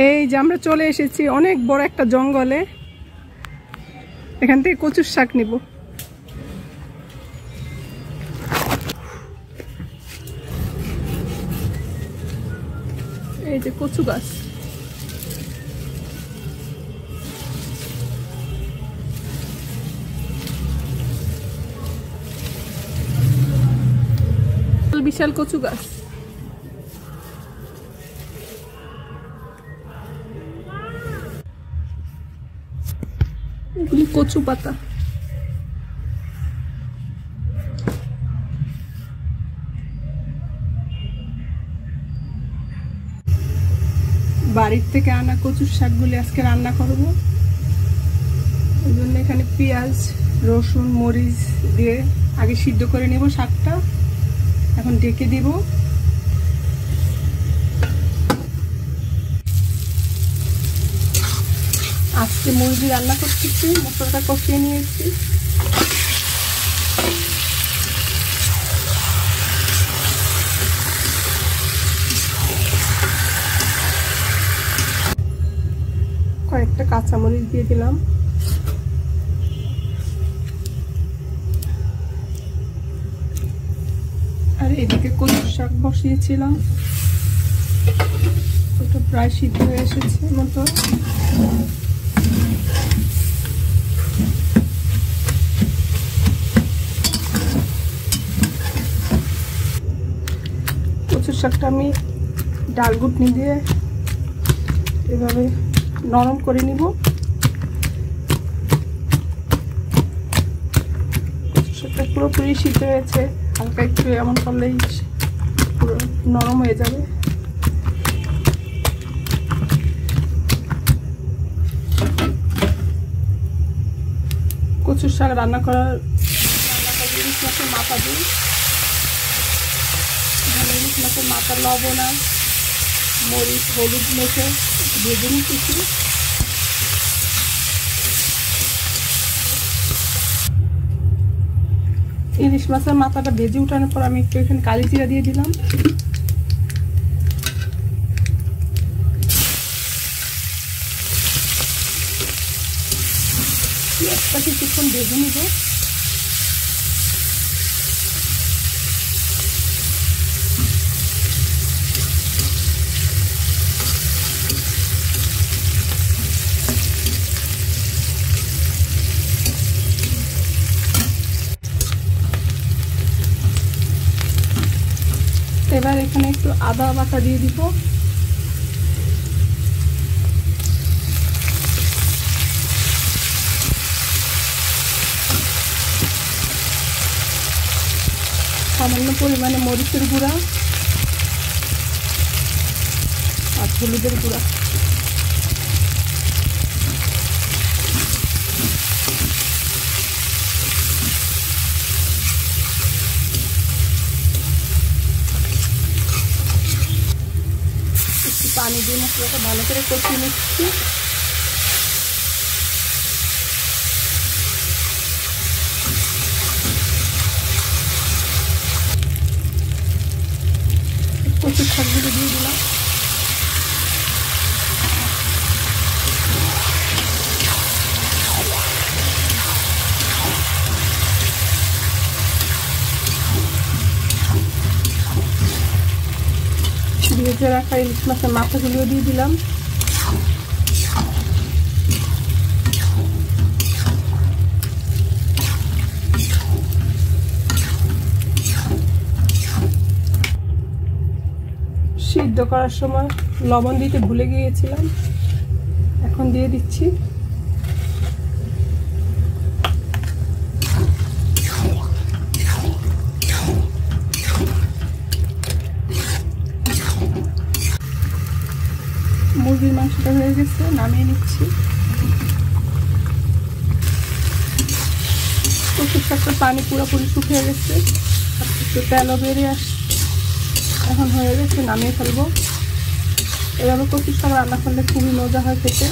এই যে আমরা চলে এসেছি অনেক বড় একটা জঙ্গলে। এখান থেকে কচুর শাক নিব। এই যে কচু গাছ, বিশাল কচু গাছ। এগুলি কচু পাতা। বাড়ির থেকে আনা কচুর শাকগুলি আজকে রান্না করব। এই জন্য এখানে পেঁয়াজ, রসুন, মরিচ দিয়ে আগে সিদ্ধ করে নেব শাকটা। এখন ঢেকে দিব। আজকে মুরগি রান্না করতেছি, মশলাটা কষিয়ে নিয়েছি। কয়েকটা কাঁচামরিচ দিয়ে দিলাম। আর এদিকে কচুর শাক বসিয়েছিলাম, ওটা প্রায় সিদ্ধ হয়ে এসেছে মতো। কচুর শাকটা আমি ডাল ঘুটনি দিয়ে এভাবে নরম করে নিব। কচুর শাকটা পুরোপুরি সিদ্ধ হয়েছে, হালকা একটু এমন করলেই পুরো নরম হয়ে যাবে। কচুর শাক রান্না করার ইলিশ মাছের মাথা দিই। ইলিশ মাছের মাথা লবণ আর মরিচ হলুদ মেখে ভেজে নিতেছি। ইলিশ মাছের মাথাটা ভেজে উঠানোর পর আমি একটু এখানে কালি জিরা দিয়ে দিলাম। পেঁয়াজটা কিছুক্ষণ ভেজে নিব। এবার এখানে একটু আদা বাটা দিয়ে দিব। সামান্য পরিমাণে মরিচের গুঁড়া আর হলুদের গুঁড়া। একটু পানি দিয়ে মশলাটা ভালো করে কষিয়ে নিচ্ছি। কচুর শাকগুলো দিয়ে দিলাম। ভেজে রাখা ইলিশ মাছের মাথাগুলো দিয়ে দিলাম। সিদ্ধ করার সময় লবণ দিতে ভুলে গিয়েছিলাম, এখন দিয়ে দিচ্ছি। মুরগির মাংসটা হয়ে গেছে, নামিয়ে নিচ্ছি। কচুর শাকটা পানি পুরোপুরি শুকিয়ে গেছে, একটু তেলও বেরিয়ে আসছে। এখন হয়ে গেছে, নামিয়ে ফেলবো। এভাবে কচুর শাক রান্না করলে খুবই মজা হয় খেতে।